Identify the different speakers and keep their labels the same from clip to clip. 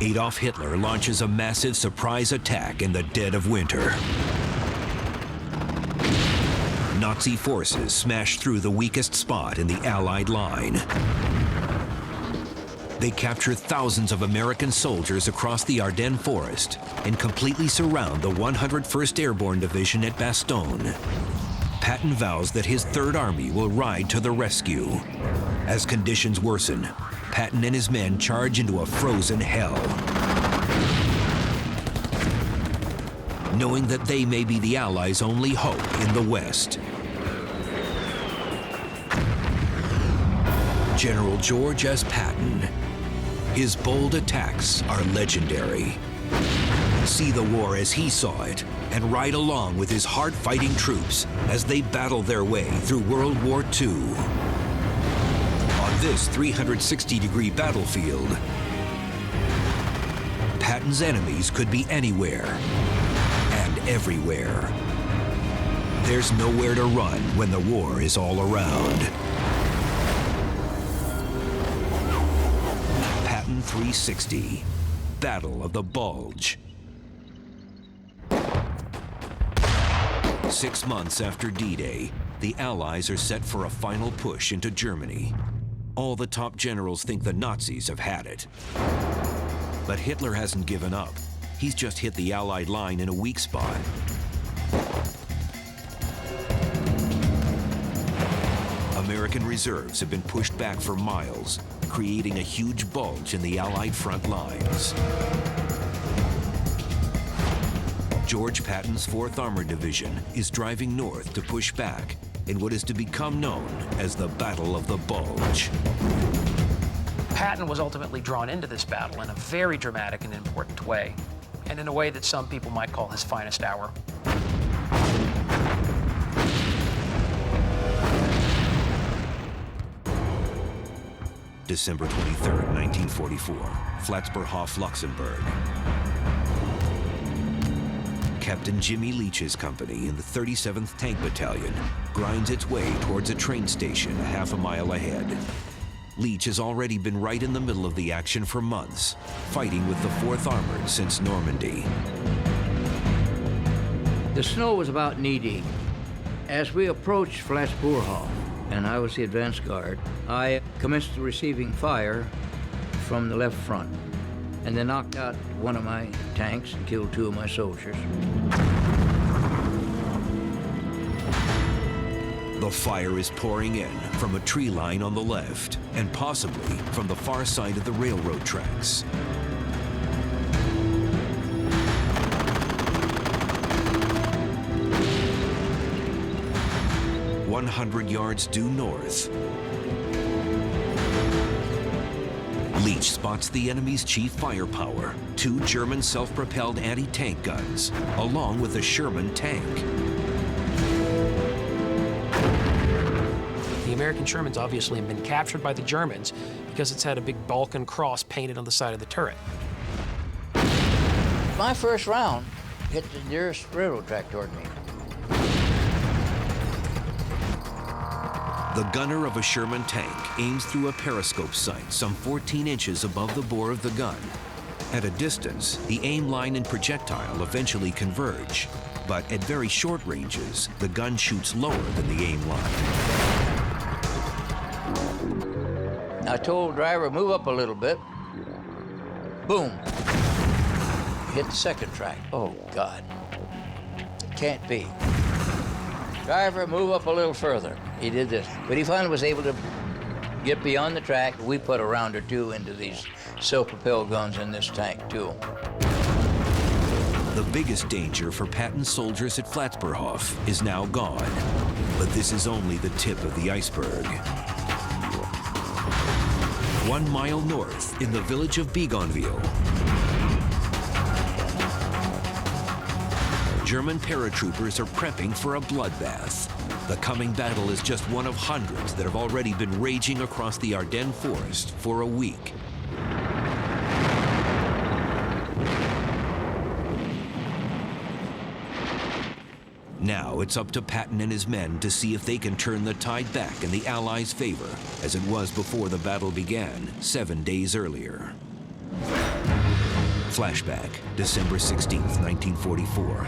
Speaker 1: Adolf Hitler launches a massive surprise attack in the dead of winter. Nazi forces smash through the weakest spot in the Allied line. They capture thousands of American soldiers across the Ardennes forest and completely surround the 101st Airborne Division at Bastogne. Patton vows that his Third Army will ride to the rescue. As conditions worsen, Patton and his men charge into a frozen hell. Knowing that they may be the Allies' only hope in the West. General George S. Patton. His bold attacks are legendary. See the war as he saw it and ride along with his hard-fighting troops as they battle their way through World War II. On this 360-degree battlefield, Patton's enemies could be anywhere and everywhere. There's nowhere to run when the war is all around. Patton 360, Battle of the Bulge. 6 months after D-Day, the Allies are set for a final push into Germany. All the top generals think the Nazis have had it. But Hitler hasn't given up. He's just hit the Allied line in a weak spot. American reserves have been pushed back for miles, creating a huge bulge in the Allied front lines. George Patton's 4th Armored Division is driving north to push back in what is to become known as the Battle of the Bulge.
Speaker 2: Patton was ultimately drawn into this battle in a very dramatic and important way, and in a way that some people might call his finest hour.
Speaker 1: December 23rd, 1944, Flatzberhof, Luxembourg. Captain Jimmy Leach's company in the 37th Tank Battalion grinds its way towards a train station half a mile ahead. Leach has already been right in the middle of the action for months, fighting with the 4th Armored since Normandy.
Speaker 3: The snow was about knee-deep. As we approached Flatzberhof, and I was the advance guard, I commenced receiving fire from the left front, and they knocked out one of my tanks and killed 2 of my soldiers.
Speaker 1: The fire is pouring in from a tree line on the left, and possibly from the far side of the railroad tracks. "100 yards due north, Leach spots the enemy's chief firepower, 2 German self-propelled anti-tank guns, along with a Sherman tank.
Speaker 2: The American Sherman's obviously been captured by the Germans because it's had a big Balkan cross painted on the side of the turret.
Speaker 3: My first round hit the nearest railroad track toward me.
Speaker 1: The gunner of a Sherman tank aims through a periscope sight some 14 inches above the bore of the gun. At a distance, the aim line and projectile eventually converge, but at very short ranges, the gun shoots lower than the aim line.
Speaker 3: I told the driver, move up a little bit. Boom. Hit the second track. Oh, God. It can't be. Driver, move up a little further. He did this. But he finally was able to get beyond the track. We put a round or 2 into these self-propelled guns in this tank, too.
Speaker 1: The biggest danger for Patton's soldiers at Flatzberhof is now gone. But this is only the tip of the iceberg. 1 mile north in the village of Begonville, German paratroopers are prepping for a bloodbath. The coming battle is just one of hundreds that have already been raging across the Ardennes forest for a week. Now it's up to Patton and his men to see if they can turn the tide back in the Allies' favor, as it was before the battle began 7 days earlier. Flashback, December 16th, 1944.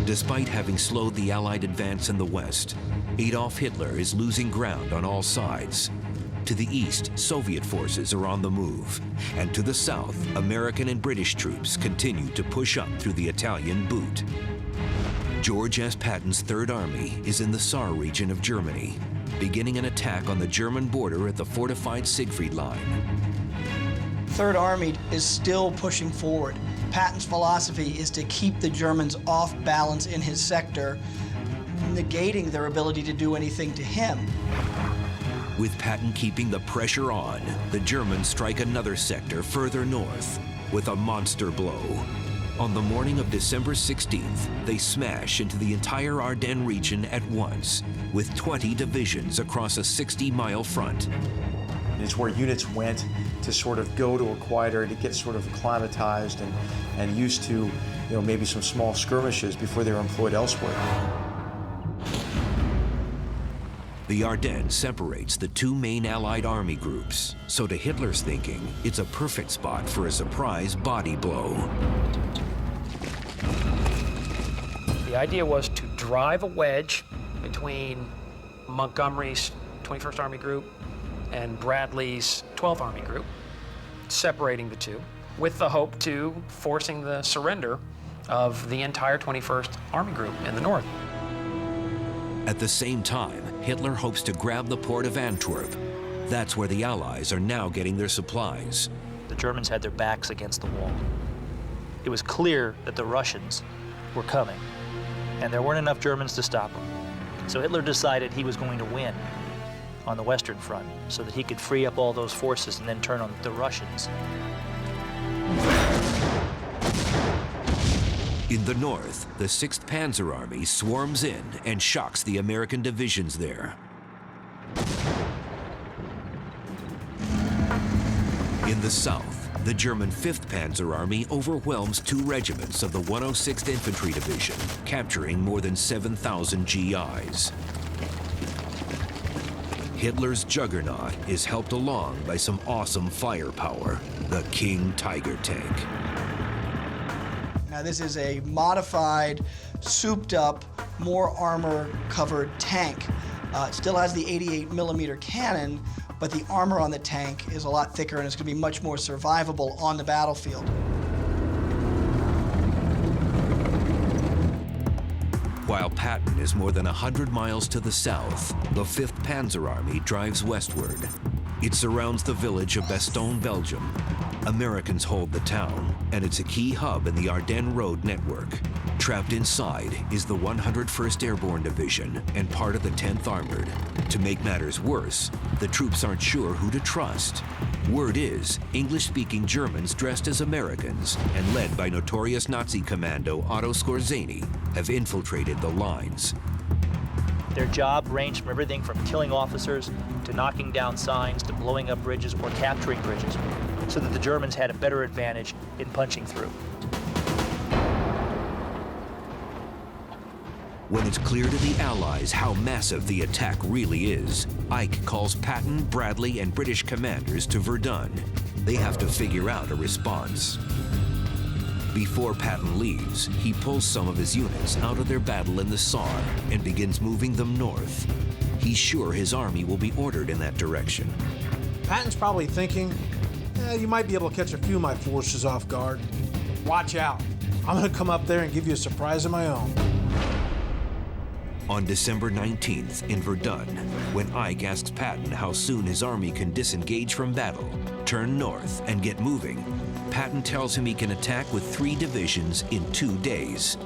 Speaker 1: Despite having slowed the Allied advance in the West, Adolf Hitler is losing ground on all sides. To the east, Soviet forces are on the move, and to the south, American and British troops continue to push up through the Italian boot. George S. Patton's Third Army is in the Saar region of Germany, beginning an attack on the German border at the fortified Siegfried Line.
Speaker 4: Third Army is still pushing forward. Patton's philosophy is to keep the Germans off balance in his sector, negating their ability to do anything to him.
Speaker 1: With Patton keeping the pressure on, the Germans strike another sector further north with a monster blow. On the morning of December 16th, they smash into the entire Ardennes region at once, with 20 divisions across a 60-mile front.
Speaker 5: It's where units went to sort of go to a quiet area, to get sort of acclimatized and used to, maybe some small skirmishes before they were employed elsewhere.
Speaker 1: The Ardennes separates the two main Allied army groups, so to Hitler's thinking, it's a perfect spot for a surprise body blow.
Speaker 2: The idea was to drive a wedge between Montgomery's 21st Army Group and Bradley's 12th Army Group, separating the two, with the hope to forcing the surrender of the entire 21st Army Group in the north.
Speaker 1: At the same time, Hitler hopes to grab the port of Antwerp. That's where the Allies are now getting their supplies.
Speaker 6: The Germans had their backs against the wall. It was clear that the Russians were coming, and there weren't enough Germans to stop them. So Hitler decided he was going to win on the Western Front so that he could free up all those forces and then turn on the Russians.
Speaker 1: In the north, the 6th Panzer Army swarms in and shocks the American divisions there. In the south, the German 5th Panzer Army overwhelms 2 regiments of the 106th Infantry Division, capturing more than 7,000 GIs. Hitler's juggernaut is helped along by some awesome firepower, the King Tiger tank.
Speaker 4: Now, this is a modified, souped-up, more armor-covered tank. It still has the 88-millimeter cannon, but the armor on the tank is a lot thicker and it's going to be much more survivable on the battlefield.
Speaker 1: While Patton is more than 100 miles to the south, the 5th Panzer Army drives westward. It surrounds the village of Bastogne, Belgium. Americans hold the town, and it's a key hub in the Ardennes Road network. Trapped inside is the 101st Airborne Division and part of the 10th Armored. To make matters worse, the troops aren't sure who to trust. Word is, English-speaking Germans dressed as Americans and led by notorious Nazi commando Otto Skorzeny have infiltrated the lines.
Speaker 6: Their job ranged from everything from killing officers to knocking down signs to blowing up bridges or capturing bridges, so that the Germans had a better advantage in punching through.
Speaker 1: When it's clear to the Allies how massive the attack really is, Ike calls Patton, Bradley, and British commanders to Verdun. They have to figure out a response. Before Patton leaves, he pulls some of his units out of their battle in the Saar and begins moving them north. He's sure his army will be ordered in that direction.
Speaker 7: Patton's probably thinking, you might be able to catch a few of my forces off guard. Watch out. I'm going to come up there and give you a surprise of my own.
Speaker 1: On December 19th in Verdun, when Ike asks Patton how soon his army can disengage from battle, turn north, and get moving, Patton tells him he can attack with 3 divisions in 2 days.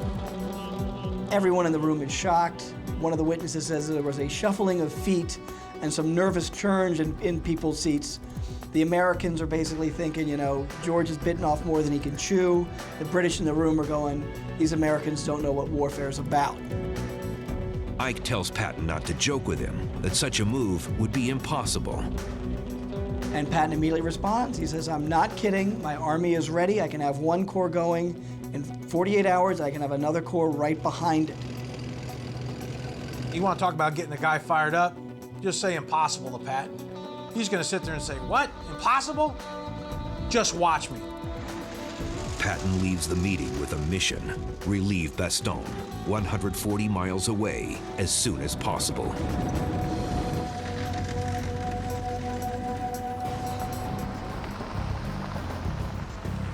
Speaker 4: Everyone in the room is shocked. One of the witnesses says there was a shuffling of feet and some nervous churns in people's seats. The Americans are basically thinking, George has bitten off more than he can chew. The British in the room are going, these Americans don't know what warfare is about.
Speaker 1: Ike tells Patton not to joke with him, that such a move would be impossible.
Speaker 4: And Patton immediately responds. He says, I'm not kidding. My army is ready. I can have 1 corps going. In 48 hours, I can have another corps right behind it.
Speaker 7: You want to talk about getting a guy fired up? Just say impossible to Patton. He's going to sit there and say, what? Impossible? Just watch me.
Speaker 1: Patton leaves the meeting with a mission: relieve Bastogne, 140 miles away, as soon as possible.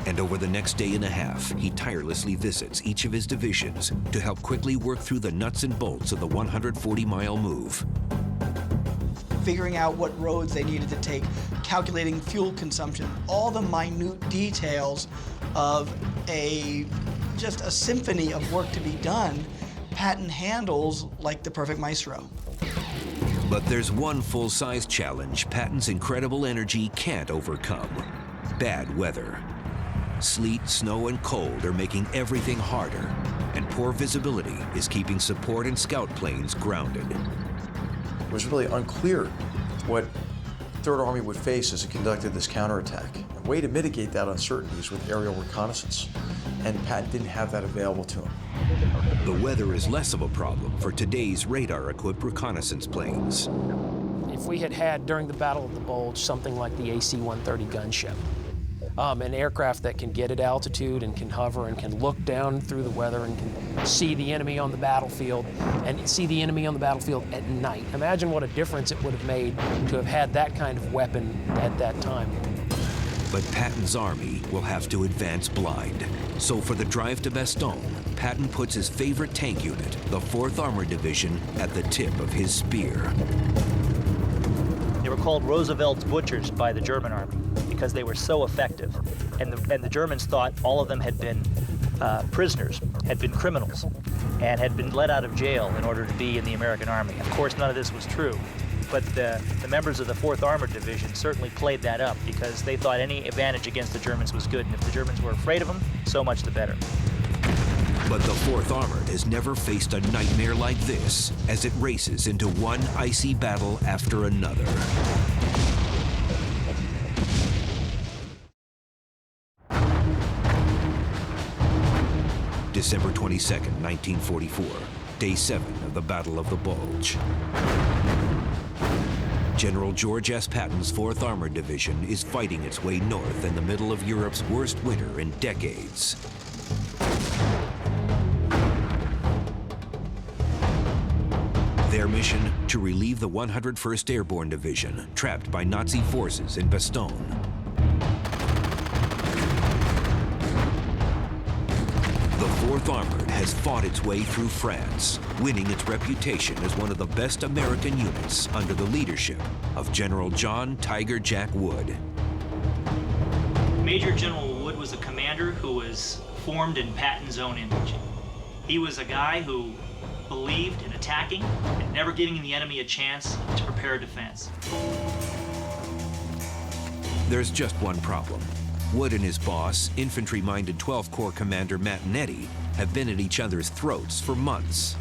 Speaker 1: And over the next day and a half, he tirelessly visits each of his divisions to help quickly work through the nuts and bolts of the 140-mile move.
Speaker 4: Figuring out what roads they needed to take, calculating fuel consumption, all the minute details of just a symphony of work to be done, Patton handles like the perfect maestro.
Speaker 1: But there's one full-size challenge Patton's incredible energy can't overcome: bad weather. Sleet, snow, and cold are making everything harder, and poor visibility is keeping support and scout planes grounded.
Speaker 5: It was really unclear what Third Army would face as it conducted this counterattack. A way to mitigate that uncertainty is with aerial reconnaissance, and Patton didn't have that available to him.
Speaker 1: The weather is less of a problem for today's radar-equipped reconnaissance planes.
Speaker 2: If we had had, during the Battle of the Bulge, something like the AC-130 gunship, an aircraft that can get at altitude and can hover and can look down through the weather and can see the enemy on the battlefield, and see the enemy on the battlefield at night. Imagine what a difference it would have made to have had that kind of weapon at that time.
Speaker 1: But Patton's army will have to advance blind. So for the drive to Bastogne, Patton puts his favorite tank unit, the 4th Armored Division, at the tip of his spear.
Speaker 6: They were called Roosevelt's butchers by the German army because they were so effective. And the Germans thought all of them had been prisoners, had been criminals, and had been let out of jail in order to be in the American army. Of course, none of this was true. But the members of the 4th Armored Division certainly played that up because they thought any advantage against the Germans was good. And if the Germans were afraid of them, so much the better.
Speaker 1: But the 4th Armored has never faced a nightmare like this as it races into one icy battle after another. December 22nd, 1944, day 7 of the Battle of the Bulge. General George S. Patton's 4th Armored Division is fighting its way north in the middle of Europe's worst winter in decades. Their mission: to relieve the 101st Airborne Division, trapped by Nazi forces in Bastogne. The 4th Armored has fought its way through France, winning its reputation as one of the best American units under the leadership of General John Tiger Jack Wood.
Speaker 6: Major General Wood was a commander who was formed in Patton's own image. He was a guy who believed in attacking and never giving the enemy a chance to prepare a defense.
Speaker 1: There's just one problem. Wood and his boss, infantry-minded 12th Corps Commander Matt and Eddie, have been at each other's throats for months.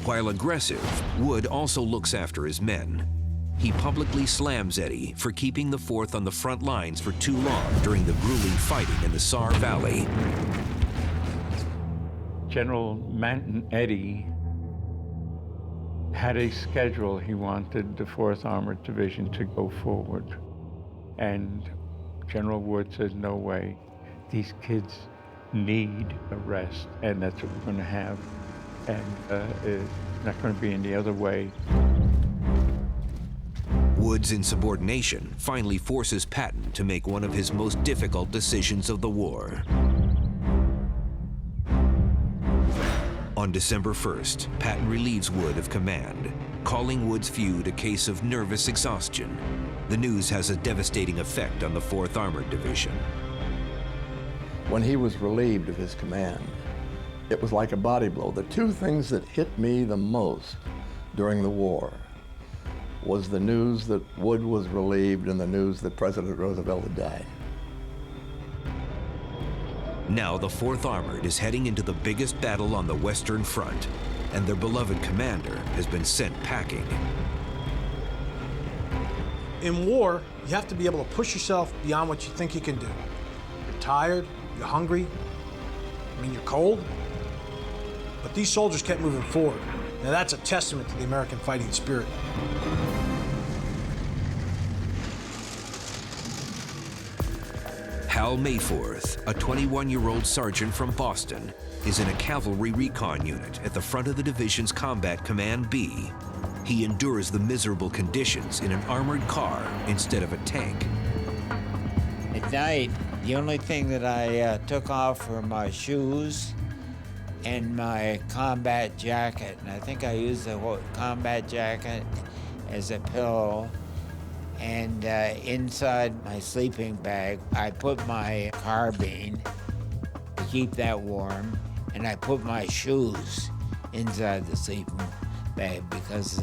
Speaker 1: While aggressive, Wood also looks after his men. He publicly slams Eddie for keeping the 4th on the front lines for too long during the grueling fighting in the Saar Valley.
Speaker 8: General Matt and Eddie had a schedule. He wanted the 4th Armored Division to go forward. And General Wood said, no way. These kids need a rest, and that's what we're going to have. And it's not going to be any other way.
Speaker 1: Wood's insubordination finally forces Patton to make one of his most difficult decisions of the war. On December 1st, Patton relieves Wood of command, calling Wood's feud a case of nervous exhaustion. The news has a devastating effect on the 4th Armored Division.
Speaker 9: When he was relieved of his command, it was like a body blow. The two things that hit me the most during the war was the news that Wood was relieved and the news that President Roosevelt had died.
Speaker 1: Now the 4th Armored is heading into the biggest battle on the Western Front, and their beloved commander has been sent packing.
Speaker 7: In war, you have to be able to push yourself beyond what you think you can do. You're tired, you're hungry, you're cold, but these soldiers kept moving forward. Now that's a testament to the American fighting spirit.
Speaker 1: How Hal Mayforth, a 21-year-old sergeant from Boston, is in a cavalry recon unit at the front of the division's Combat Command B. He endures the miserable conditions in an armored car instead of a tank.
Speaker 10: At night, the only thing that I took off were my shoes and my combat jacket. And I think I used the combat jacket as a pillow. And inside my sleeping bag, I put my carbine to keep that warm. And I put my shoes inside the sleeping bag because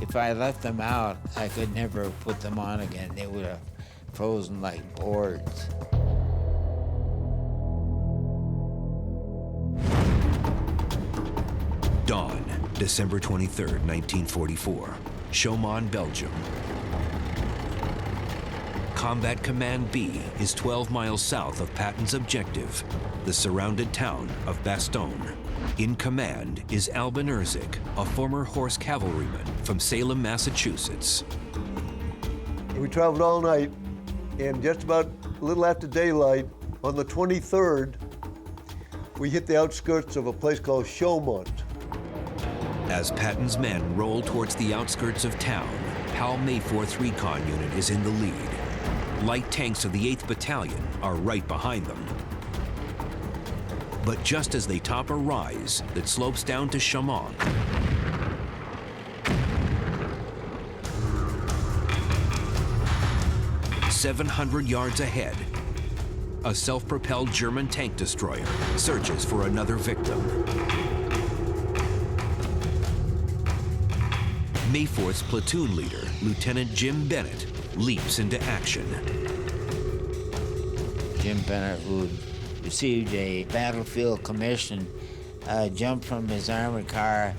Speaker 10: if I left them out, I could never put them on again. They would have frozen like boards.
Speaker 1: Dawn, December 23, 1944, Chaumont, Belgium. Combat Command B is 12 miles south of Patton's objective, the surrounded town of Bastogne. In command is Albin Erzik, a former horse cavalryman from Salem, Massachusetts.
Speaker 11: We traveled all night, and just about a little after daylight, on the 23rd, we hit the outskirts of a place called Chaumont.
Speaker 1: As Patton's men roll towards the outskirts of town, Hal Mayforth's recon unit is in the lead. Light tanks of the 8th Battalion are right behind them. But just as they top a rise that slopes down to Chaumont, "700 yards ahead, a self-propelled German tank destroyer searches for another victim. Mayforth's platoon leader, Lieutenant Jim Bennett, leaps into action.
Speaker 10: Jim Bennett, who received a battlefield commission, jumped from his armored car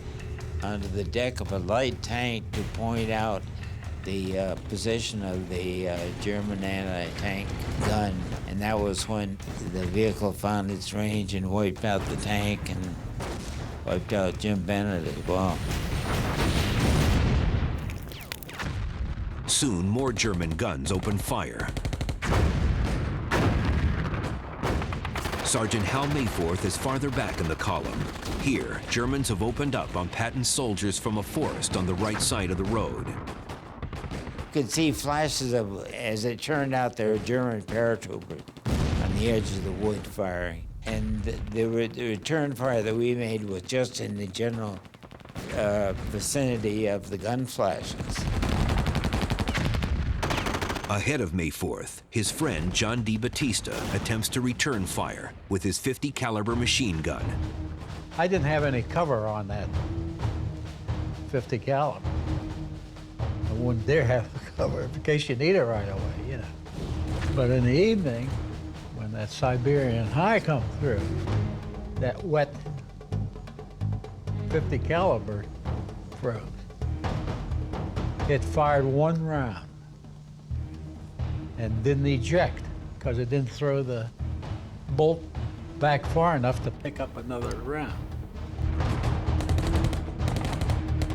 Speaker 10: onto the deck of a light tank to point out the position of the German anti-tank gun. And that was when the vehicle found its range and wiped out the tank and wiped out Jim Bennett as well.
Speaker 1: Soon, more German guns open fire. Sergeant Hal Mayforth is farther back in the column. Here, Germans have opened up on Patton's soldiers from a forest on the right side of the road.
Speaker 10: You could see flashes of, as it turned out, there were German paratroopers on the edge of the wood firing. And the return fire that we made was just in the general vicinity of the gun flashes.
Speaker 1: Ahead of Mayforth, his friend John D. Batista attempts to return fire with his .50 caliber machine gun.
Speaker 12: I didn't have any cover on that .50 caliber. I wouldn't dare have the cover in case you need it right away, you know. But in the evening, when that Siberian high come through, that wet .50 caliber froze. It fired one round and didn't eject because it didn't throw the bolt back far enough to pick up another round.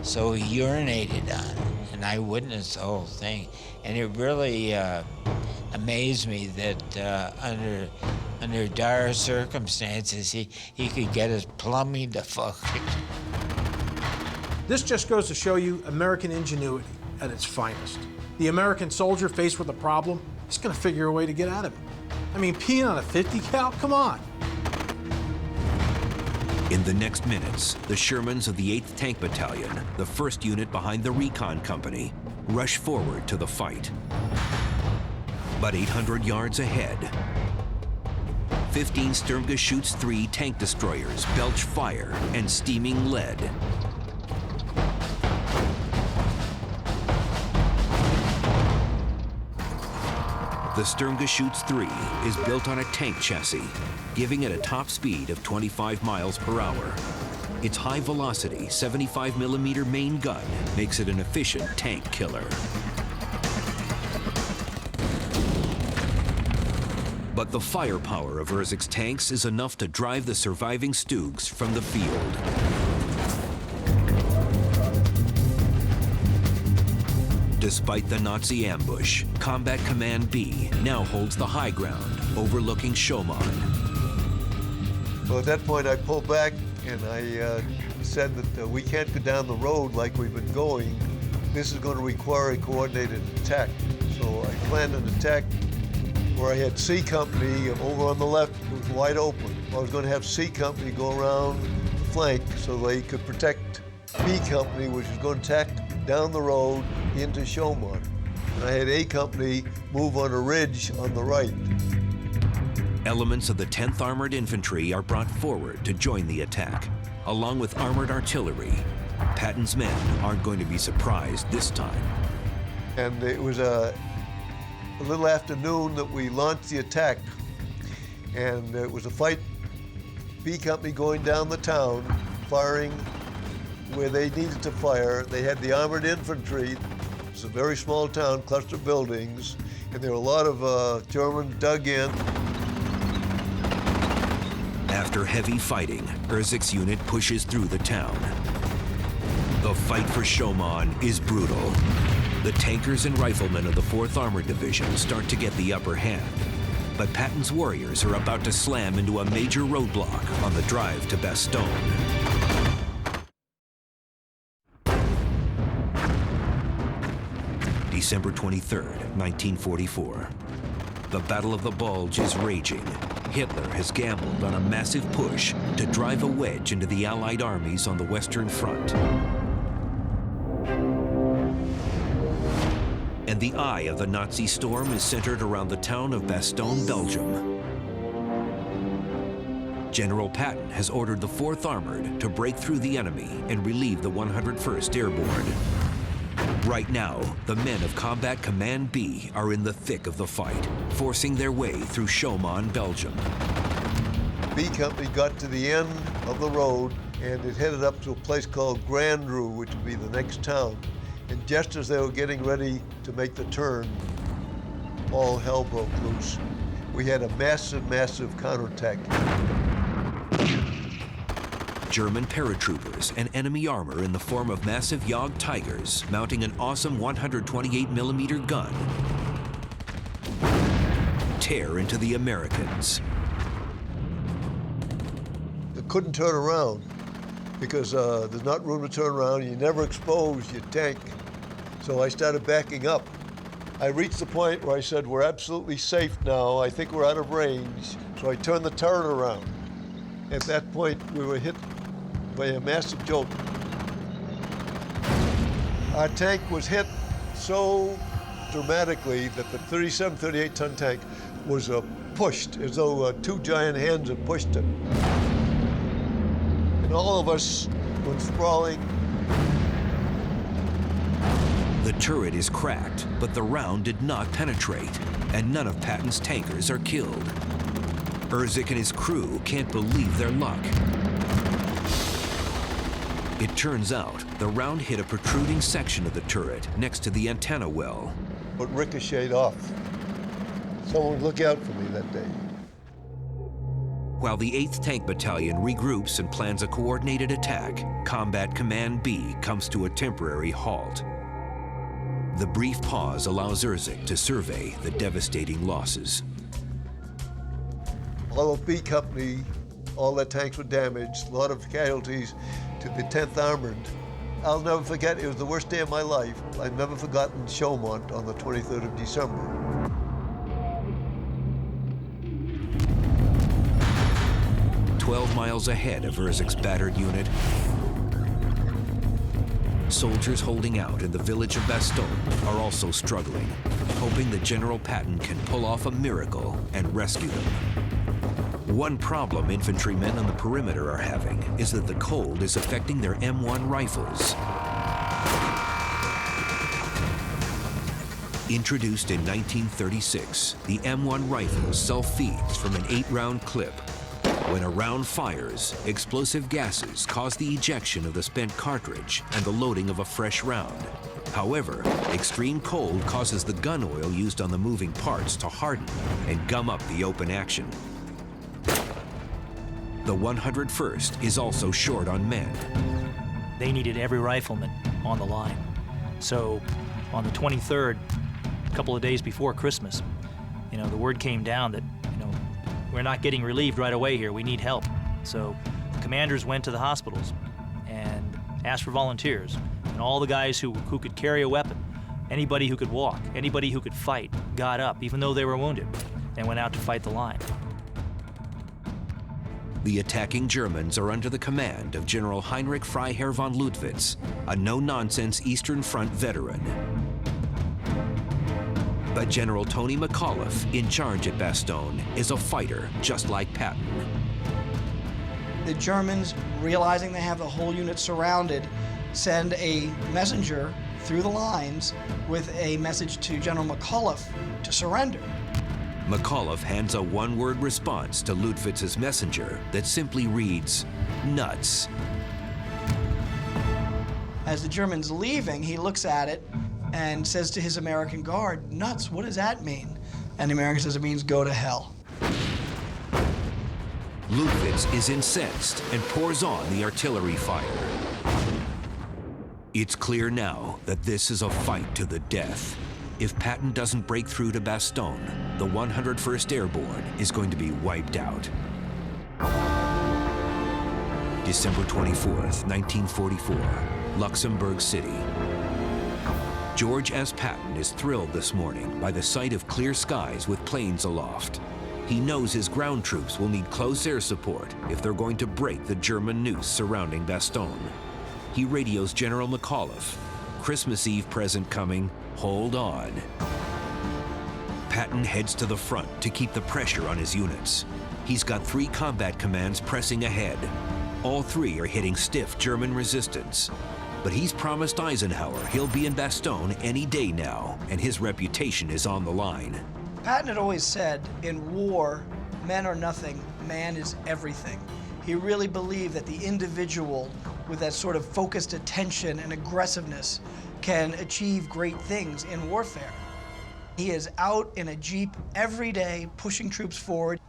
Speaker 10: So he urinated on it, and I witnessed the whole thing. And it really amazed me that under dire circumstances, he could get his plumbing to function.
Speaker 7: This just goes to show you American ingenuity at its finest. The American soldier faced with a problem, he's gonna figure a way to get out of it. I mean, peeing on a .50 cal, come on.
Speaker 1: In the next minutes, the Shermans of the 8th Tank Battalion, the first unit behind the recon company, rush forward to the fight. But 800 yards ahead, 15 Sturmgeschütz 3 tank destroyers belch fire and steaming lead. The Sturmgeschütz 3 is built on a tank chassis, giving it a top speed of 25 miles per hour. Its high-velocity 75mm main gun makes it an efficient tank killer. But the firepower of Erzik's tanks is enough to drive the surviving Stugs from the field. Despite the Nazi ambush, Combat Command B now holds the high ground, overlooking Chaumont.
Speaker 11: Well, at that point, I pulled back and I said that we can't go down the road like we've been going. This is going to require a coordinated attack. So I planned an attack where I had C Company over on the left. It was wide open. I was going to have C Company go around the flank so they could protect B Company, which was going to attack down the road into Chaumont. And I had A Company move on a ridge on the right.
Speaker 1: Elements of the 10th Armored Infantry are brought forward to join the attack, along with armored artillery. Patton's men aren't going to be surprised this time.
Speaker 11: And it was a little after noon that we launched the attack. And it was a fight, B Company going down the town, firing where they needed to fire. They had the armored infantry. It was a very small town, cluster buildings, and there were a lot of Germans dug in.
Speaker 1: After heavy fighting, Herzig's unit pushes through the town. The fight for Chaumont is brutal. The tankers and riflemen of the 4th Armored Division start to get the upper hand. But Patton's warriors are about to slam into a major roadblock on the drive to Bastogne. December 23rd, 1944. The Battle of the Bulge is raging. Hitler has gambled on a massive push to drive a wedge into the Allied armies on the Western Front. And the eye of the Nazi storm is centered around the town of Bastogne, Belgium. General Patton has ordered the 4th Armored to break through the enemy and relieve the 101st Airborne. Right now, the men of Combat Command B are in the thick of the fight, forcing their way through Chaumont, Belgium.
Speaker 11: B Company got to the end of the road and it headed up to a place called Grandrue, which would be the next town. And just as they were getting ready to make the turn, all hell broke loose. We had a massive, massive counterattack.
Speaker 1: German paratroopers and enemy armor in the form of massive Jagd Tigers mounting an awesome 128mm gun tear into the Americans.
Speaker 11: They couldn't turn around because there's not room to turn around. You never expose your tank. So I started backing up. I reached the point where I said, we're absolutely safe now. I think we're out of range. So I turned the turret around. At that point, we were hit by a massive jolt. Our tank was hit so dramatically that the 37, 38-ton tank was pushed as though 2 giant hands had pushed it. And all of us went sprawling.
Speaker 1: The turret is cracked, but the round did not penetrate, and none of Patton's tankers are killed. Herzig and his crew can't believe their luck. It turns out the round hit a protruding section of the turret next to the antenna well.
Speaker 11: But ricocheted off. Someone would look out for me that day.
Speaker 1: While the 8th Tank Battalion regroups and plans a coordinated attack, Combat Command B comes to a temporary halt. The brief pause allows Herzig to survey the devastating losses.
Speaker 11: All of B Company, all their tanks were damaged, a lot of casualties to the 10th Armored. I'll never forget, it was the worst day of my life. I've never forgotten Chaumont on the 23rd of December. "12 miles ahead of Herzig's battered unit, soldiers holding out in the village of Bastogne are also struggling, hoping that General Patton can pull off a miracle and rescue them. One problem infantrymen on the perimeter are having is that the cold is affecting their M1 rifles. Introduced in 1936, the M1 rifle self-feeds from an 8-round clip. When a round fires, explosive gases cause the ejection of the spent cartridge and the loading of a fresh round. However, extreme cold causes the gun oil used on the moving parts to harden and gum up the open action. The 101st is also short on men.
Speaker 6: They needed every rifleman on the line. So On the 23rd, a couple of days before Christmas, the word came down that, we're not getting relieved right away here. We need help. So the commanders went to the hospitals and asked for volunteers. And all the guys who could carry a weapon, anybody who could walk, anybody who could fight, got up, even though they were wounded, and went out to fight the line.
Speaker 1: The attacking Germans are under the command of General Heinrich Freiherr von Luttwitz, a no-nonsense Eastern Front veteran. But General Tony McAuliffe, in charge at Bastogne, is a fighter just like Patton.
Speaker 4: The Germans, realizing they have the whole unit surrounded, send a messenger through the lines with a message to General McAuliffe to surrender.
Speaker 1: McAuliffe hands a one-word response to Luttwitz's messenger that simply reads, "Nuts."
Speaker 4: As the German's leaving, he looks at it and says to his American guard, "Nuts, what does that mean?" And the American says it means go to hell.
Speaker 1: Luttwitz is incensed and pours on the artillery fire. It's clear now that this is a fight to the death. If Patton doesn't break through to Bastogne, the 101st Airborne is going to be wiped out. December 24th, 1944, Luxembourg City. George S. Patton is thrilled this morning by the sight of clear skies with planes aloft. He knows his ground troops will need close air support if they're going to break the German noose surrounding Bastogne. He radios General McAuliffe. Christmas Eve present coming, hold on. Patton heads to the front to keep the pressure on his units. He's got 3 combat commands pressing ahead. All 3 are hitting stiff German resistance. But he's promised Eisenhower he'll be in Bastogne any day now, and his reputation is on the line.
Speaker 4: Patton had always said, in war, men are nothing, man is everything. He really believed that the individual with that sort of focused attention and aggressiveness can achieve great things in warfare. He is out in a Jeep every day, pushing troops forward.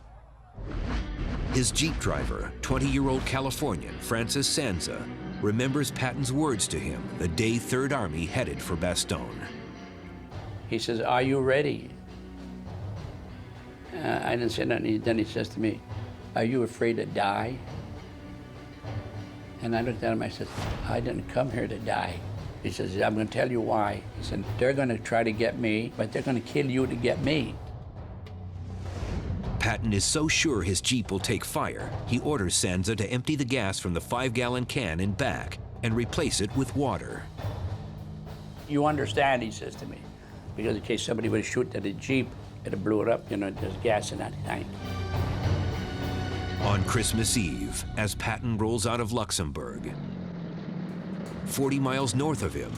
Speaker 1: His Jeep driver, 20-year-old Californian Francis Sanza, remembers Patton's words to him the day 3rd Army headed for Bastogne.
Speaker 3: He says, "Are you ready?" I didn't say nothing. Then he says to me, "Are you afraid to die?" And I looked at him, I said, "I didn't come here to die." He says, "I'm going to tell you why." He said, "They're going to try to get me, but they're going to kill you to get me."
Speaker 1: Patton is so sure his Jeep will take fire, he orders Sanza to empty the gas from the 5-gallon can in back and replace it with water.
Speaker 3: "You understand," he says to me, "because in case somebody would shoot at a Jeep, it'd blow it up, there's gas in that tank."
Speaker 1: On Christmas Eve, as Patton rolls out of Luxembourg, 40 miles north of him,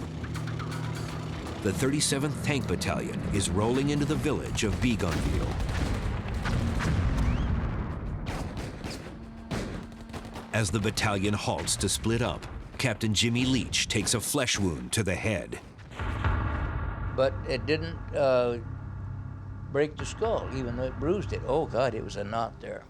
Speaker 1: the 37th Tank Battalion is rolling into the village of Bégonville. As the battalion halts to split up, Captain Jimmy Leach takes a flesh wound to the head.
Speaker 3: But it didn't break the skull, even though it bruised it. Oh, God, it was a knot there.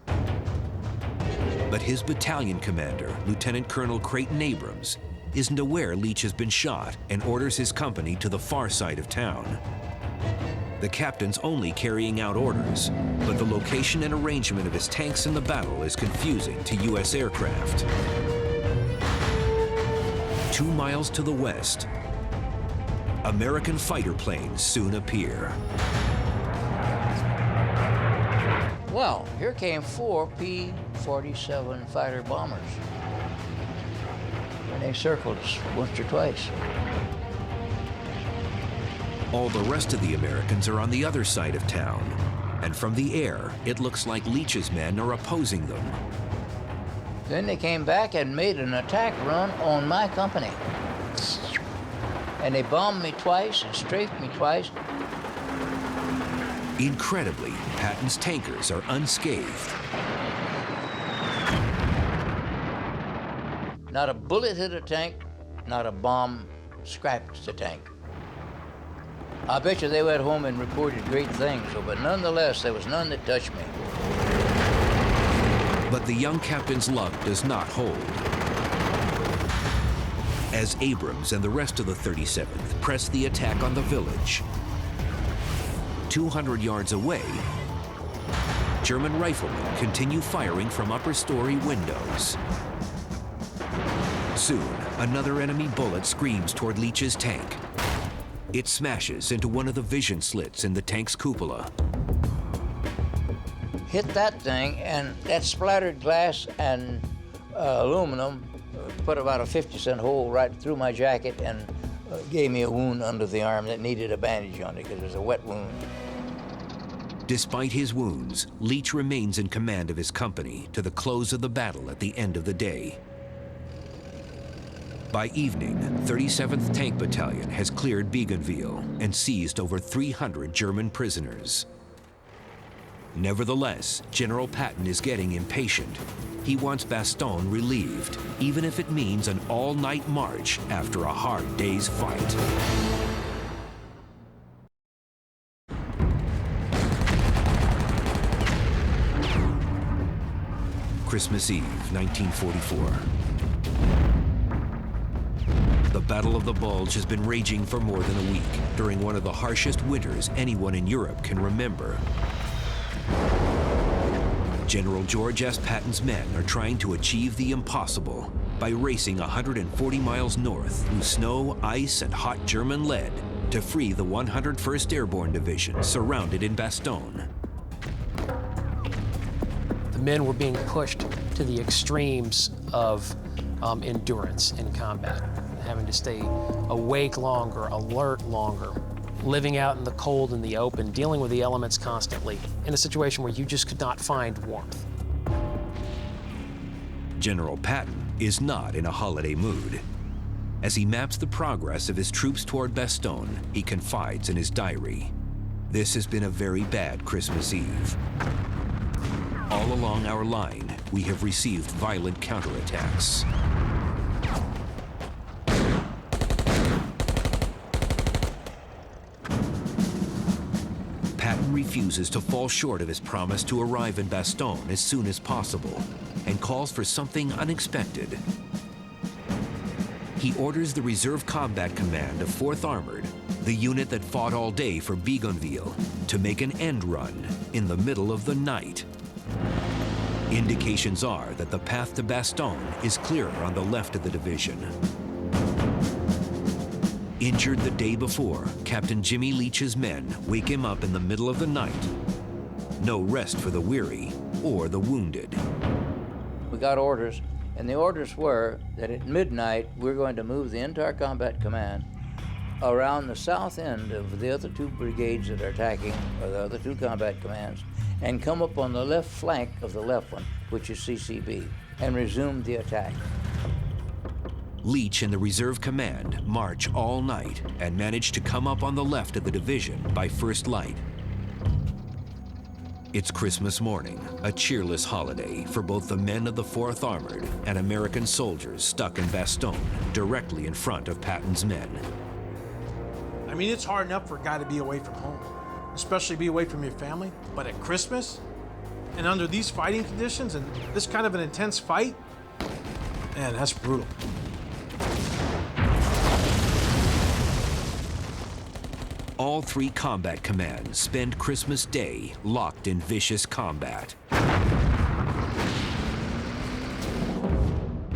Speaker 1: But his battalion commander, Lieutenant Colonel Creighton Abrams, isn't aware Leach has been shot and orders his company to the far side of town. The captain's only carrying out orders, but the location and arrangement of his tanks in the battle is confusing to U.S. aircraft. 2 miles to the west, American fighter planes soon appear.
Speaker 3: Well, here came 4 P-47 fighter bombers. And they circled us once or twice.
Speaker 1: All the rest of the Americans are on the other side of town, and from the air, it looks like Leach's men are opposing them.
Speaker 3: Then they came back and made an attack run on my company. And they bombed me twice and strafed me twice.
Speaker 1: Incredibly, Patton's tankers are unscathed.
Speaker 3: Not a bullet hit a tank, not a bomb scratched the tank. I bet you they went home and reported great things, but nonetheless, there was none that touched me.
Speaker 1: But the young captain's luck does not hold. as Abrams and the rest of the 37th press the attack on the village. 200 yards away, German riflemen continue firing from upper-story windows. Soon, another enemy bullet screams toward Leach's tank. It smashes into one of the vision slits in the tank's cupola.
Speaker 3: Hit that thing, and that splattered glass and aluminum put about a 50-cent hole right through my jacket and gave me a wound under the arm that needed a bandage on it because it was a wet wound.
Speaker 1: Despite his wounds, Leach remains in command of his company to the close of the battle at the end of the day. By evening, 37th Tank Battalion has cleared Bougainville and seized over 300 German prisoners. Nevertheless, General Patton is getting impatient. He wants Bastogne relieved, even if it means an all-night march after a hard day's fight. Christmas Eve, 1944. The Battle of the Bulge has been raging for more than a week, during one of the harshest winters anyone in Europe can remember. General George S. Patton's men are trying to achieve the impossible by racing 140 miles north through snow, ice, and hot German lead to free the 101st Airborne Division surrounded in Bastogne.
Speaker 2: The men were being pushed to the extremes of endurance in combat, having to stay awake longer, alert longer, living out in the cold and the open, dealing with the elements constantly, in a situation where you just could not find warmth.
Speaker 1: General Patton is not in a holiday mood. As he maps the progress of his troops toward Bastogne, he confides in his diary, "This has been a very bad Christmas Eve. All along our line, we have received violent counterattacks. Patton refuses to fall short of his promise to arrive in Bastogne as soon as possible and calls for something unexpected. He orders the Reserve Combat Command of 4th Armored, the unit that fought all day for Bougainville, to make an end run in the middle of the night. Indications are that the path to Bastogne is clearer on the left of the division. Injured the day before, Captain Jimmy Leach's men wake him up in the middle of the night. No rest for the weary or the wounded.
Speaker 3: We got orders, and the orders were that at midnight we're going to move the entire combat command around the south end of the other two brigades that are attacking, or the other two combat commands, and come up on the left flank of the left one, which is CCB, and resume the attack.
Speaker 1: Leach and the Reserve Command march all night and manage to come up on the left of the division by first light. It's Christmas morning, a cheerless holiday for both the men of the 4th Armored and American soldiers stuck in Bastogne, directly in front of Patton's men.
Speaker 7: I mean, it's hard enough for a guy to be away from home, especially be away from your family, but at Christmas, and under these fighting conditions and this kind of an intense fight, man, that's brutal.
Speaker 1: All three combat commands spend Christmas Day locked in vicious combat.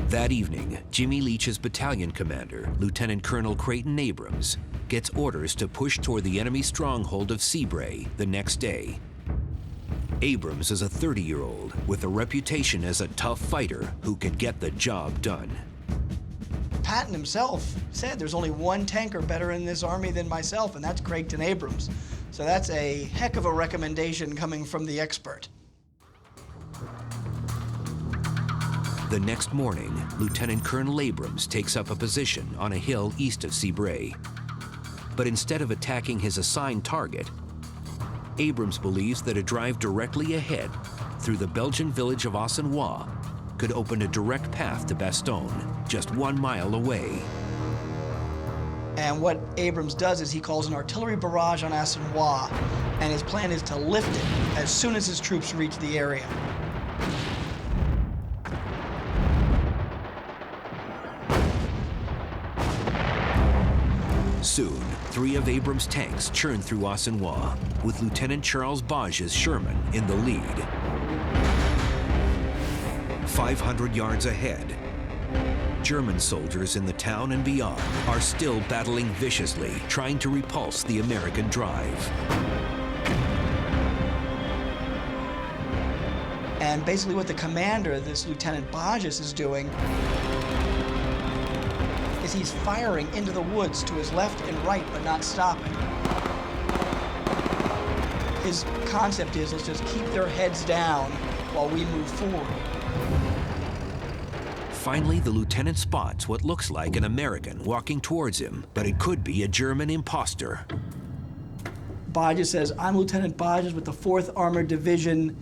Speaker 1: That evening, Jimmy Leach's battalion commander, Lieutenant Colonel Creighton Abrams, gets orders to push toward the enemy stronghold of Cibray the next day. Abrams is a 30-year-old with a reputation as a tough fighter who can get the job done.
Speaker 4: Patton himself said there's only one tanker better in this army than myself, and that's Creighton Abrams. So that's a heck of a recommendation coming from the expert.
Speaker 1: The next morning, Lieutenant Colonel Abrams takes up a position on a hill east of Cibray. But instead of attacking his assigned target, Abrams believes that a drive directly ahead through the Belgian village of Assenois could open a direct path to Bastogne, just 1 mile away.
Speaker 4: And what Abrams does is he calls an artillery barrage on Assenois, and his plan is to lift it as soon as his troops reach the area.
Speaker 1: 3 of Abrams' tanks churn through Assiniboia, with Lieutenant Charles Bulge's Sherman in the lead. 500 yards ahead, German soldiers in the town and beyond are still battling viciously, trying to repulse the American drive.
Speaker 4: And basically what the commander, this Lieutenant Bulge, is doing is he's firing into the woods to his left and right, but not stopping. His concept is, let's just keep their heads down while we move forward.
Speaker 1: Finally, the lieutenant spots what looks like an American walking towards him, but it could be a German imposter.
Speaker 4: Bulge says, I'm Lieutenant Bulge with the 4th Armored Division.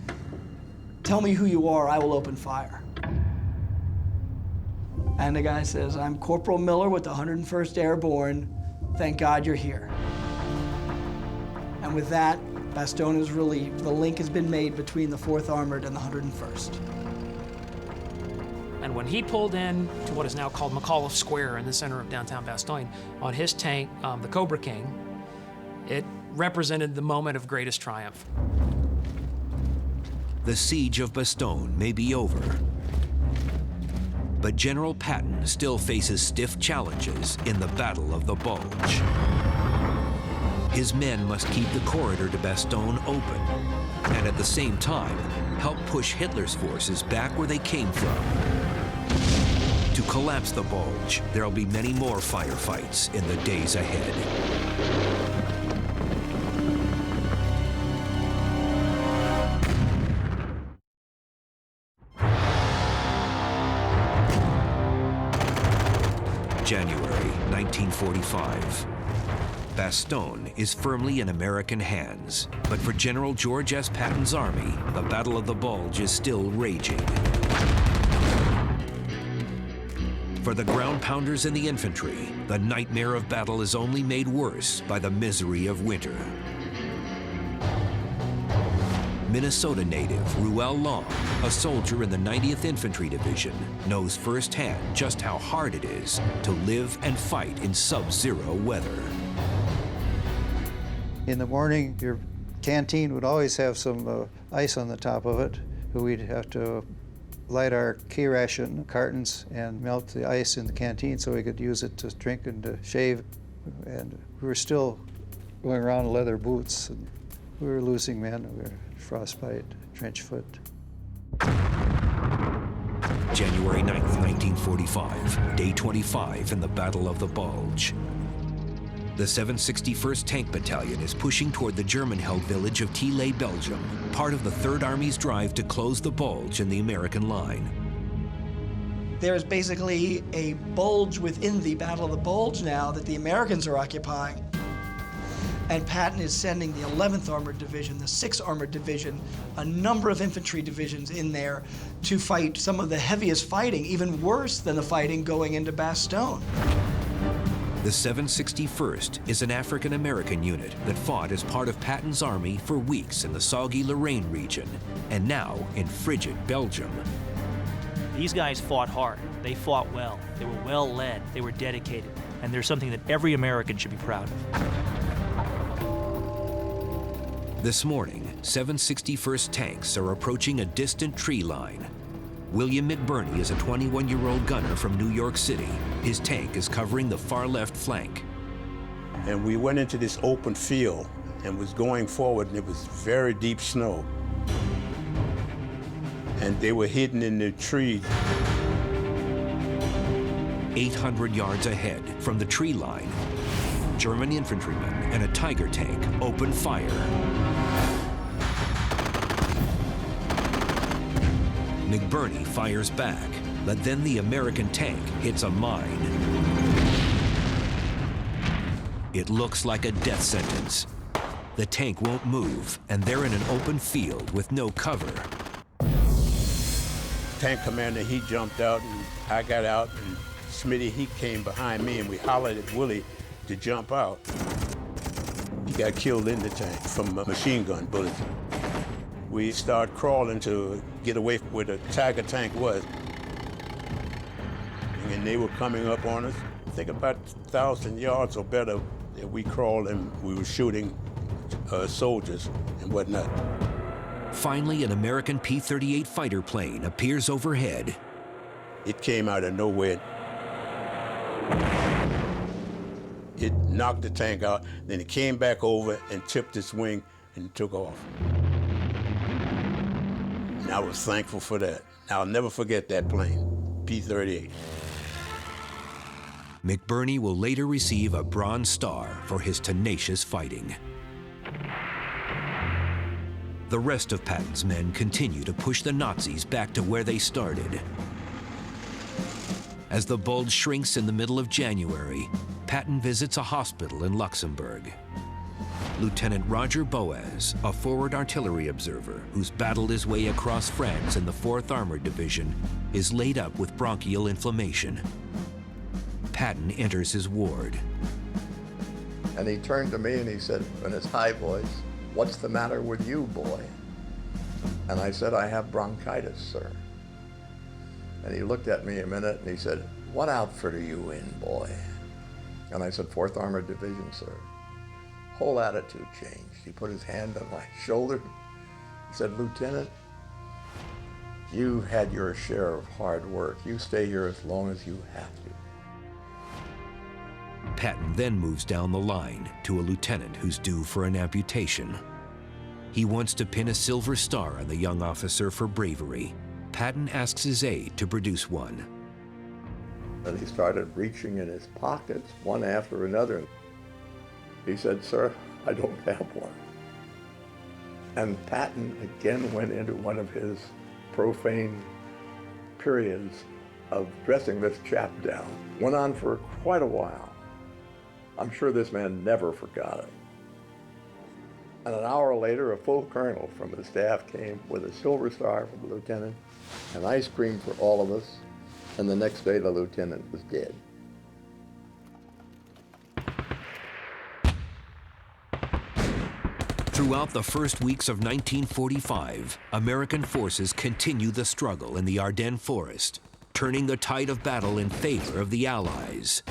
Speaker 4: Tell me who you are, I will open fire. And the guy says, I'm Corporal Miller with the 101st Airborne. Thank God you're here. And with that, Bastogne is relieved. The link has been made between the 4th Armored and the 101st.
Speaker 2: And when he pulled in to what is now called McAuliffe Square in the center of downtown Bastogne, on his tank, the Cobra King, it represented the moment of greatest triumph.
Speaker 1: The siege of Bastogne may be over, but General Patton still faces stiff challenges in the Battle of the Bulge. His men must keep the corridor to Bastogne open, and at the same time, help push Hitler's forces back where they came from. To collapse the Bulge, there'll be many more firefights in the days ahead. January 1945. Bastogne is firmly in American hands, but for General George S. Patton's army, the Battle of the Bulge is still raging. For the ground pounders and the infantry, the nightmare of battle is only made worse by the misery of winter. Minnesota native Ruel Long, a soldier in the 90th Infantry Division, knows firsthand just how hard it is to live and fight in sub-zero weather.
Speaker 11: In the morning, your canteen would always have some ice on the top of it. We'd have to light our key ration cartons and melt the ice in the canteen so we could use it to drink and to shave. And we were still going around in leather boots. And we were losing men. We were frostbite, trench foot.
Speaker 1: January 9th, 1945, day 25 in the Battle of the Bulge. The 761st Tank Battalion is pushing toward the German-held village of Tillet, Belgium, part of the 3rd Army's drive to close the Bulge in the American line.
Speaker 4: There's basically a bulge within the Battle of the Bulge now that the Americans are occupying. And Patton is sending the 11th Armored Division, the 6th Armored Division, a number of infantry divisions in there to fight some of the heaviest fighting, even worse than the fighting going into Bastogne.
Speaker 1: The 761st is an African-American unit that fought as part of Patton's army for weeks in the soggy Lorraine region, and now in frigid Belgium.
Speaker 6: These guys fought hard. They fought well. They were well led. They were dedicated. And there's something that every American should be proud of.
Speaker 1: This morning, 761st tanks are approaching a distant tree line. William McBurney is a 21-year-old gunner from New York City. His tank is covering the far left flank.
Speaker 13: And we went into this open field and was going forward, and it was very deep snow. And they were hidden in the trees.
Speaker 1: 800 yards ahead from the tree line, German infantrymen and a Tiger tank open fire. McBurney fires back, but then the American tank hits a mine. It looks like a death sentence. The tank won't move, and they're in an open field with no cover.
Speaker 13: Tank commander, he jumped out, and I got out, and Smitty, he came behind me, and we hollered at Willie to jump out. He got killed in the tank from a machine gun bullet. We started crawling to get away from where the Tiger tank was. And they were coming up on us. I think about 1,000 yards or better We crawled and we were shooting soldiers and whatnot.
Speaker 1: Finally, an American P-38 fighter plane appears overhead.
Speaker 13: It came out of nowhere. It knocked the tank out, then it came back over and tipped its wing and took off. And I was thankful for that. I'll never forget that plane, P-38.
Speaker 1: McBurney will later receive a Bronze Star for his tenacious fighting. The rest of Patton's men continue to push the Nazis back to where they started. As the Bulge shrinks in the middle of January, Patton visits a hospital in Luxembourg. Lieutenant Roger Boaz, a forward artillery observer who's battled his way across France in the 4th Armored Division, is laid up with bronchial inflammation. Patton enters his ward.
Speaker 9: And he turned to me and he said in his high voice, "What's the matter with you, boy?" And I said, "I have bronchitis, sir." And he looked at me a minute and he said, "What outfit are you in, boy?" And I said, 4th Armored Division, sir. Whole attitude changed. He put his hand on my shoulder. He said, "Lieutenant, you had your share of hard work. You stay here as long as you have to."
Speaker 1: Patton then moves down the line to a lieutenant who's due for an amputation. He wants to pin a silver star on the young officer for bravery. Patton asks his aide to produce one.
Speaker 9: And he started reaching in his pockets, one after another. He said, "Sir, I don't have one." And Patton again went into one of his profane periods of dressing this chap down. Went on for quite a while. I'm sure this man never forgot it. And an hour later, a full colonel from the staff came with a silver star for the lieutenant, and ice cream for all of us, and the next day the lieutenant was dead.
Speaker 1: Throughout the first weeks of 1945, American forces continue the struggle in the Ardennes forest, turning the tide of battle in favor of the Allies.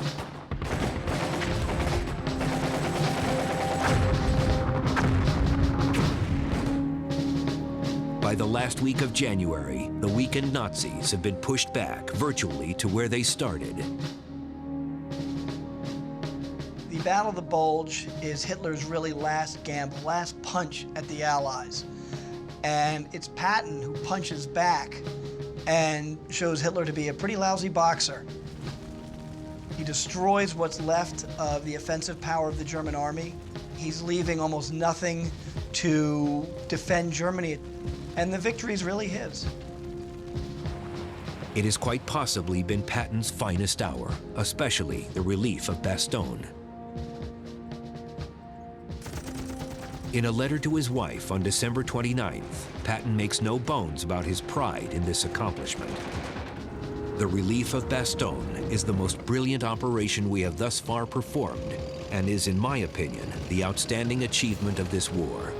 Speaker 1: By the last week of January, the weakened Nazis have been pushed back virtually to where they started.
Speaker 4: The Battle of the Bulge is Hitler's really last gamble, last punch at the Allies. And it's Patton who punches back and shows Hitler to be a pretty lousy boxer. He destroys what's left of the offensive power of the German army. He's leaving almost nothing to defend Germany. And the victory is really his.
Speaker 1: It has quite possibly been Patton's finest hour, especially the relief of Bastogne. In a letter to his wife on December 29th, Patton makes no bones about his pride in this accomplishment. The relief of Bastogne is the most brilliant operation we have thus far performed, and is, in my opinion, the outstanding achievement of this war.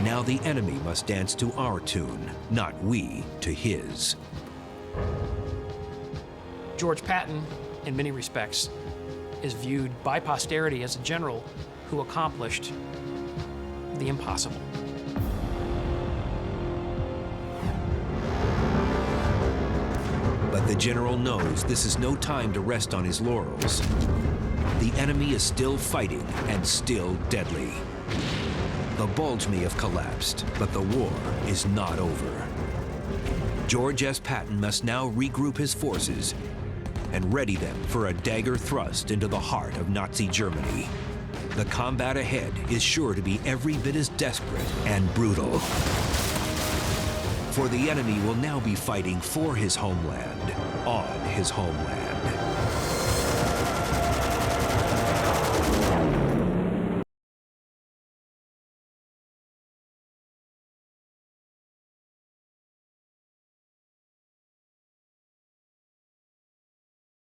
Speaker 1: Now the enemy must dance to our tune, not we to his.
Speaker 2: George Patton, in many respects, is viewed by posterity as a general who accomplished the impossible.
Speaker 1: But the general knows this is no time to rest on his laurels. The enemy is still fighting and still deadly. The Bulge may have collapsed, but the war is not over. George S. Patton must now regroup his forces and ready them for a dagger thrust into the heart of Nazi Germany. The combat ahead is sure to be every bit as desperate and brutal. For the enemy will now be fighting for his homeland, on his homeland.